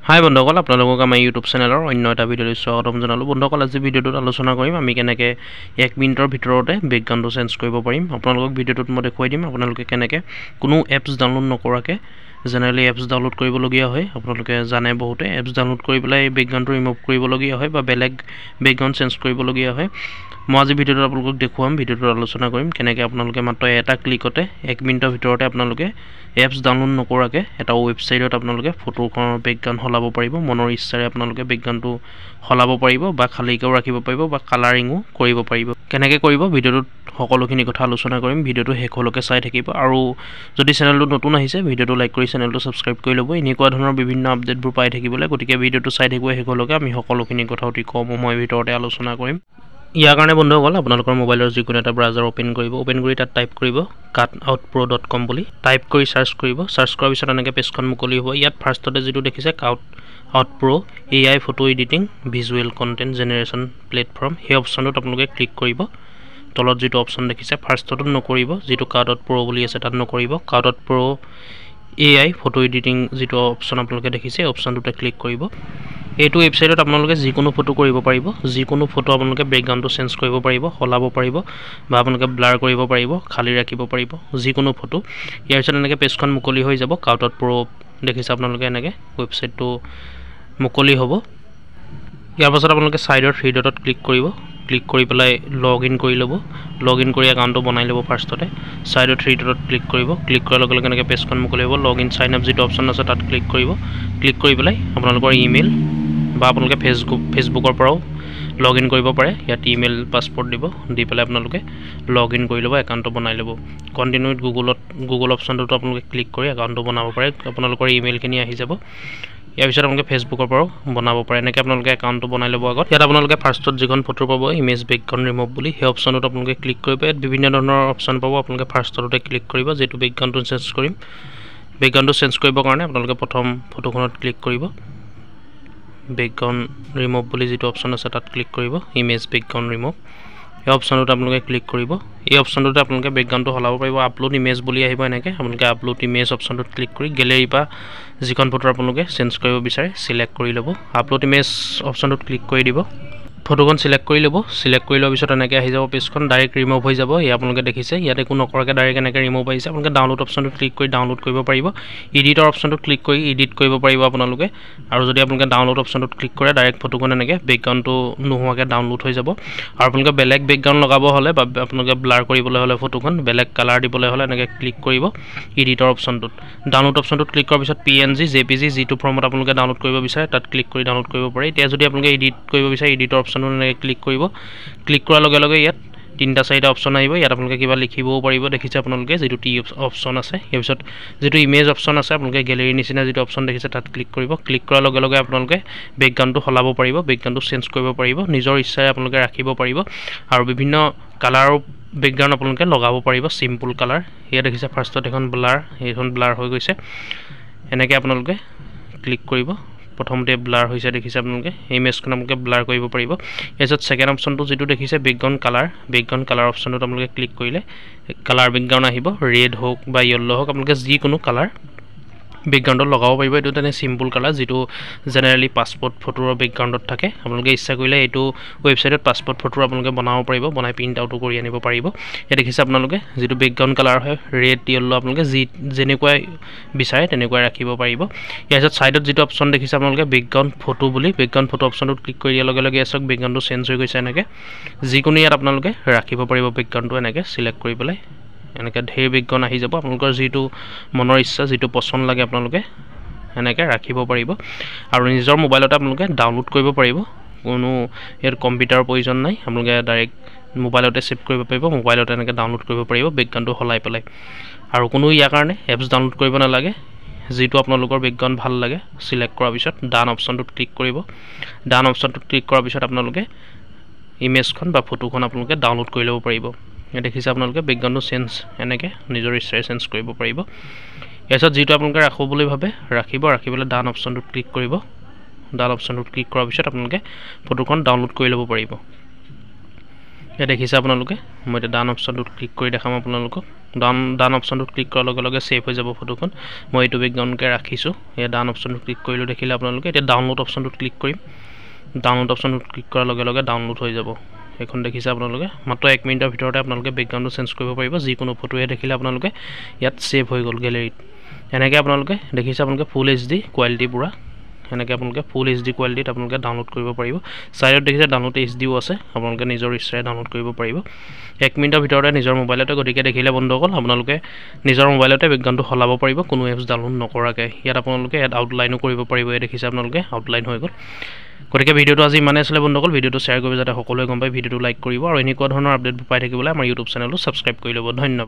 হাই বন্ধুসকল, আপোনালোকক আমাৰ ইউটিউব চেনেলৰ অন্য এটা ভিডিঅ'লৈ স্বাগতম জনালোঁ। বন্ধুসকল, আজি ভিডিঅ'টোত আলোচনা কৰিম আমি কেনেকৈ 1 মিনিটৰ ভিতৰতে বেকগ্ৰাউণ্ডটো চেঞ্জ কৰিব পাৰিম। আপোনালোকক ভিডিঅ'টোত মই দেখুৱাই দিম আপোনালোকে কেনেকৈ কোনো এপছ ডাউনলোড নকৰাকৈ জেনেৰেলি এপছ ডাউনলোড কৰিবলগীয়া হয়। আপোনালোকে জানে বহুতে এপছ ডাউনলোড কৰি পেলাই বেকগ্ৰাউণ্ডটো ৰিমুভ কৰিবলগীয়া হয় বা বেলেগ বেকগ্ৰাউণ্ড চেঞ্জ কৰিবলগীয়া হয়। মই আজি ভিডিঅ'টোত আপোনালোকক দেখুৱাম, ভিডিঅ'টোত আলোচনা কৰিম কেনেকৈ আপোনালোকে মাত্ৰ এটা ক্লিকতে 1 মিনিটৰ ভিতৰতে আপোনালোকে এপছ ডাউনলোড নকৰাকৈ এটা ৱেবছাইটত আপোনালোকে ফটোখনৰ বেকগ্ৰাউণ্ড সলাব পাৰিব। মনৰ ইচ্ছাৰে আপোনালোকে বেকগ্ৰাউণ্ডটো সলাব পাৰিব বা খালীকৈও ৰাখিব পাৰিব বা কালাৰিঙো কৰিব পাৰিব। কেনেকৈ কৰিব ভিডিঅ'টোত সকলোখিনি কথা আলোচনা কৰিম। ভিডিঅ'টো শেষলৈকে চাই থাকিব আৰু যদি চেনেলটো নতুন আহিছে ভিডিঅ'টো লাইক কৰি চেনেলটো ছাবস্ক্ৰাইব কৰি ল'ব এনেকুৱা ধৰণৰ বিভিন্ন আপডেটবোৰ পাই থাকিবলৈ। গতিকে ভিডিঅ'টো চাই থাকিব শেষলৈকে। আমি সকলোখিনি কথা অতি কম সময়ৰ ভিতৰতে আলোচনা কৰিম। ইয়াৰ কাৰণে বন্ধুসকল আপোনালোকৰ মোবাইলৰ যিকোনো এটা ব্ৰাউজাৰ অ'পেন কৰিব। অ'পেন কৰি তাত টাইপ কৰিব cutoutpro.com বুলি টাইপ কৰি চাৰ্চ কৰিব। চাৰ্চ কৰাৰ পিছত এনেকৈ পেজখন মুকলি হ'ব। ইয়াত ফাৰ্ষ্টতে যিটো দেখিছে cutoutpro AI photo editing visual content generation platform, সেই অপশ্যনটোত আপোনালোকে ক্লিক কৰিব। তলত যিটো অপশ্যন দেখিছে ফাৰ্ষ্টটোত নকৰিব, যিটো cutoutpro বুলি আছে তাত নকৰিব। cutoutpro AI ফটো এডিটিং যিটো অপশ্যন আপোনালোকে দেখিছে এই অপশ্যনটোতে ক্লিক কৰিব। এইটো ৱেবছাইটত আপোনালোকে যিকোনো ফটো কৰিব পাৰিব। যিকোনো ফটো আপোনালোকে বেকগ্ৰাউণ্ডটো চেঞ্জ কৰিব পাৰিব, সলাব পাৰিব বা আপোনালোকে ব্লাৰ কৰিব পাৰিব, খালী ৰাখিব পাৰিব যিকোনো ফটো। ইয়াৰ পিছত এনেকৈ পেজখন মুকলি হৈ যাব। cutoutpro দেখিছে আপোনালোকে এনেকৈ ৱেবছাইটটো মুকলি হ'ব। ইয়াৰ পাছত আপোনালোকে ছাইডৰ থ্ৰী ডটত ক্লিক কৰিব। ক্লিক কৰি পেলাই লগ ইন কৰি ল'ব। লগ ইন কৰি একাউণ্টটো বনাই ল'ব। ফাৰ্ষ্টতে ছাইডৰ থ্ৰী ডটত ক্লিক কৰিব। ক্লিক কৰাৰ লগে লগে এনেকৈ পেজখন মুকলি হ'ব। লগ ইন চাইন আপ যিটো অপশ্যন আছে তাত ক্লিক কৰিব। ক্লিক কৰি পেলাই আপোনালোকৰ ইমেইল বা আপোনালোকে ফেচবুকৰ পৰাও লগ ইন কৰিব পাৰে। ইয়াত ইমেইল পাছপৰ্ট দিব, দি পেলাই আপোনালোকে লগ ইন কৰি ল'ব, একাউণ্টটো বনাই ল'ব। কণ্টিনিউ উইথ গুগল অপশ্যনটোতো আপোনালোকে ক্লিক কৰি একাউণ্টটো বনাব পাৰে। আপোনালোকৰ ইমেইলখিনি আহি যাব। ইয়াৰ পিছত আপোনালোকে ফেচবুকৰ পৰাও বনাব পাৰে। এনেকৈ আপোনালোকে একাউণ্টটো বনাই ল'ব। আগত ইয়াত আপোনালোকে ফাৰ্ষ্টত যিখন ফটো পাব ইমেজ বেকগ্ৰাউণ্ড ৰিমুভ বুলি, সেই অপশ্যনটোত আপোনালোকে ক্লিক কৰিব। ইয়াত বিভিন্ন ধৰণৰ অপশ্যন পাব। আপোনালোকে ফাৰ্ষ্টতে ক্লিক কৰিব যিটো বেকগ্ৰাউণ্ডটো চেঞ্জ কৰিম। বেকগ্ৰাউণ্ডটো চেঞ্জ কৰিবৰ কাৰণে আপোনালোকে প্ৰথম ফটোখনত ক্লিক কৰিব। বেকগ্ৰাউণ্ড ৰিমুভ বুলি যিটো অপশ্যন আছে তাত ক্লিক কৰিব। ইমেজ বেকগ্ৰাউণ্ড ৰিমুভ এই অপশ্যনটোত আপোনালোকে ক্লিক কৰিব। এই অপশ্যনটোতে আপোনালোকে বেকগ্ৰাউণ্ডটো সলাব পাৰিব। আপলোড ইমেজ বুলি আহিব। এনেকৈ আপোনালোকে আপলোড ইমেজ অপশ্যনটোত ক্লিক কৰি গেলেৰীৰ পৰা যিখন ফটো আপোনালোকে চেঞ্জ কৰিব বিচাৰে চিলেক্ট কৰি ল'ব। আপলোড ইমেজ অপশ্যনটোত ক্লিক কৰি দিব। ফটোখন চিলেক্ট কৰি ল'ব। চিলেক্ট কৰি লোৱাৰ পিছত এনেকৈ আহি যাব পেজখন, ডাইৰেক্ট ৰিমুভ হৈ যাব। এয়া আপোনালোকে দেখিছে ইয়াত একো নকৰাকৈ ডাইৰেক্ট এনেকৈ ৰিমুভ আহিছে। আপোনালোকে ডাউনলোড অপশ্যনটোত ক্লিক কৰি ডাউনলোড কৰিব পাৰিব। এডিটৰ অপশ্যনটোত ক্লিক কৰি এডিট কৰিব পাৰিব আপোনালোকে। আৰু যদি আপোনালোকে ডাউনলোড অপশ্যনটোত ক্লিক কৰে ডাইৰেক্ট ফটোখন এনেকৈ বেকগ্ৰাউণ্ডটো নোহোৱাকৈ ডাউনলোড হৈ যাব। আৰু আপোনালোকে বেলেগ বেকগ্ৰাউণ্ড লগাব হ'লে বা আপোনালোকে ব্লাৰ কৰিবলৈ হ'লে ফটোখন বেলেগ কালাৰ দিবলৈ হ'লে এনেকৈ ক্লিক কৰিব এডিটৰ অপশ্যনটোত। ডাউনলোড অপশ্যনটোত ক্লিক কৰাৰ পিছত PNG JPG যিটো ফৰ্মত আপোনালোকে ডাউনলোড কৰিব বিচাৰে তাত ক্লিক কৰি ডাউনলোড কৰিব পাৰে। এতিয়া যদি আপোনালোকে এডিট কৰিব বিচাৰে এডিটৰ অপশ্যনটো এনেকৈ ক্লিক কৰিব। ক্লিক কৰাৰ লগে লগে ইয়াত 3-4টা অপশ্যন আহিব। ইয়াত আপোনালোকে কিবা লিখিবও পাৰিব। দেখিছে আপোনালোকে যিটো টি অপশ্যন আছে। ইয়াৰ পিছত যিটো ইমেজ অপশ্যন আছে আপোনালোকে গেলেৰীৰ নিচিনা যিটো অপশ্যন দেখিছে তাত ক্লিক কৰিব। ক্লিক কৰাৰ লগে লগে আপোনালোকে বেকগ্ৰাউণ্ডটো সলাব পাৰিব, বেকগ্ৰাউণ্ডটো চেঞ্জ কৰিব পাৰিব, নিজৰ ইচ্ছাৰে আপোনালোকে ৰাখিব পাৰিব আৰু বিভিন্ন কালাৰৰ বেকগ্ৰাউণ্ড আপোনালোকে লগাব পাৰিব। চিম্পুল কালাৰ ইয়াত দেখিছে ফাৰ্ষ্টত এখন ব্লাৰ, এইখন ব্লাৰ হৈ গৈছে। এনেকৈ আপোনালোকে ক্লিক কৰিব। প্ৰথমতে ব্লাৰ হৈছে দেখিছে আপোনালোকে। ইমেজখন আপোনালোকে ব্লাৰ কৰিব পাৰিব। ইয়াত ছেকেণ্ড অপশ্যনটো যিটো দেখিছে বেকগ্ৰাউণ্ড কালাৰ অপশ্যনটোত আপোনালোকে ক্লিক কৰিলে কালাৰ বেকগ্ৰাউণ্ড আহিব। ৰেড হওক বা য়েল্ল' হওক আপোনালোকে যিকোনো কালাৰ বেকগ্ৰাউণ্ডত লগাব পাৰিব। এইটো তেনে চিম্পুল কালাৰ যিটো জেনেৰেলি পাছপৰ্ট ফটোৰ বেকগ্ৰাউণ্ডত থাকে। আপোনালোকে ইচ্ছা কৰিলে এইটো ৱেবছাইটত পাছপৰ্ট ফটো আপোনালোকে বনাব পাৰিব, বনাই প্ৰিণ্ট আউটো কৰি আনিব পাৰিব। ইয়াত দেখিছে আপোনালোকে যিটো বেকগ্ৰাউণ্ড কালাৰ হয় ৰেড য়েল্ল' আপোনালোকে যেনেকুৱাই বিচাৰে তেনেকুৱাই ৰাখিব পাৰিব। ইয়াৰ পিছত ছাইডত যিটো অপশ্যন দেখিছে আপোনালোকে বেকগ্ৰাউণ্ড ফটো বুলি, বেকগ্ৰাউণ্ড ফটো অপশ্যনটোত ক্লিক কৰি দিয়াৰ লগে লগে চাওক বেকগ্ৰাউণ্ডটো চেঞ্জ হৈ গৈছে। এনেকৈ যিকোনো ইয়াত আপোনালোকে ৰাখিব পাৰিব বেকগ্ৰাউণ্ডটো এনেকৈ চিলেক্ট কৰি পেলাই। এনেকৈ ঢেৰ বেকগ্ৰাউণ্ড আহি যাব। আপোনালোকৰ যিটো মনৰ ইচ্ছা যিটো পচন্দ লাগে আপোনালোকে এনেকৈ ৰাখিব পাৰিব আৰু নিজৰ মোবাইলতে আপোনালোকে ডাউনলোড কৰিব পাৰিব। কোনো ইয়াত কম্পিউটাৰৰ প্ৰয়োজন নাই। আপোনালোকে ডাইৰেক্ট মোবাইলতে ছেভ কৰিব পাৰিব, মোবাইলতে এনেকৈ ডাউনলোড কৰিব পাৰিব বেকগ্ৰাউণ্ডটো সলাই পেলাই। আৰু কোনো ইয়াৰ কাৰণে এপছ ডাউনলোড কৰিব নালাগে। যিটো আপোনালোকৰ বেকগ্ৰাউণ্ড ভাল লাগে চিলেক্ট কৰাৰ পিছত ডান অপশ্যনটোত ক্লিক কৰিব। ডান অপশ্যনটোত ক্লিক কৰাৰ পিছত আপোনালোকে ইমেজখন বা ফটোখন আপোনালোকে ডাউনলোড কৰি ল'ব পাৰিব। দেখিছে আপোনালোকে বেকগ্ৰাউণ্ডটো চেঞ্জ এনেকৈ নিজৰ ইচ্ছাৰে চেঞ্জ কৰিব পাৰিব। ইয়াৰ পিছত যিটো আপোনালোকে ৰাখোঁ বুলি ভাবে ৰাখিব। ৰাখি পেলাই ডান অপশ্যনটোত ক্লিক কৰিব। ডান অপশ্যনটোত ক্লিক কৰাৰ পিছত আপোনালোকে ফটোখন ডাউনলোড কৰি ল'ব পাৰিব। ইয়াত দেখিছে আপোনালোকে মই এটা ডান অপশ্যনটোত ক্লিক কৰি দেখাম আপোনালোকক ডান অপশ্যনটোত ক্লিক কৰাৰ লগে লগে সেভ হৈ যাব ফটোখন মই এইটো বেকগ্ৰাউণ্ডকে ৰাখিছোঁ এই ডান অপশ্যনটোত ক্লিক কৰিলো দেখিলে আপোনালোকে এতিয়া ডাউনলোড অপশ্যনটোত ক্লিক কৰিম ডাউনলোড অপশ্যনটোত ক্লিক কৰাৰ লগে লগে ডাউনলোড হৈ যাব এখন দেখিছে আপোনালোকে মাত্ৰ 1 মিনিটৰ ভিতৰতে আপোনালোকে বেকগ্ৰাউণ্ডটো চেঞ্জ কৰিব পাৰিব যিকোনো ফটোৱে দেখিলে আপোনালোকে ইয়াত সেভ হৈ গ'ল গেলেৰীত এনেকৈ আপোনালোকে দেখিছে আপোনালোকে ফুল এইচডি কোৱালিটি পুৰা এনেকৈ আপোনালোকে ফুল এইচডি কোৱালিটিত আপোনালোকে ডাউনলোড কৰিব পাৰিব সাইডত দেখিছে ডাউনলোড এইচডিও আছে আপোনালোকে নিজৰ ইচ্ছাৰে ডাউনলোড কৰিব পাৰিব 1 মিনিটৰ ভিতৰতে নিজৰ মোবাইলতে গতিকে দেখিলে বন্ধুসকল আপোনালোকে নিজৰ মোবাইলতে বেকগ্ৰাউণ্ডটো সলাব পাৰিব কোনো এপছ ডাউনলোড নকৰাকৈ ইয়াত আপোনালোকে এড আউটলাইনো কৰিব পাৰিব এই দেখিছে আপোনালোকে আউটলাইন হৈ গ'ল গতিকে ভিডিওটো আজি ইমানে আছিলে বন্ধুসকল ভিডিওটো শ্বেয়াৰ কৰিব যাতে সকলোৱে গম পায় ভিডিওটো লাইক কৰিব আৰু এনেকুৱা ধৰণৰ আপডেট পাই থাকিবলৈ আমাৰ ইউটিউব চেনেলটো ছাবস্ক্ৰাইব কৰি ল'ব ধন্যবাদ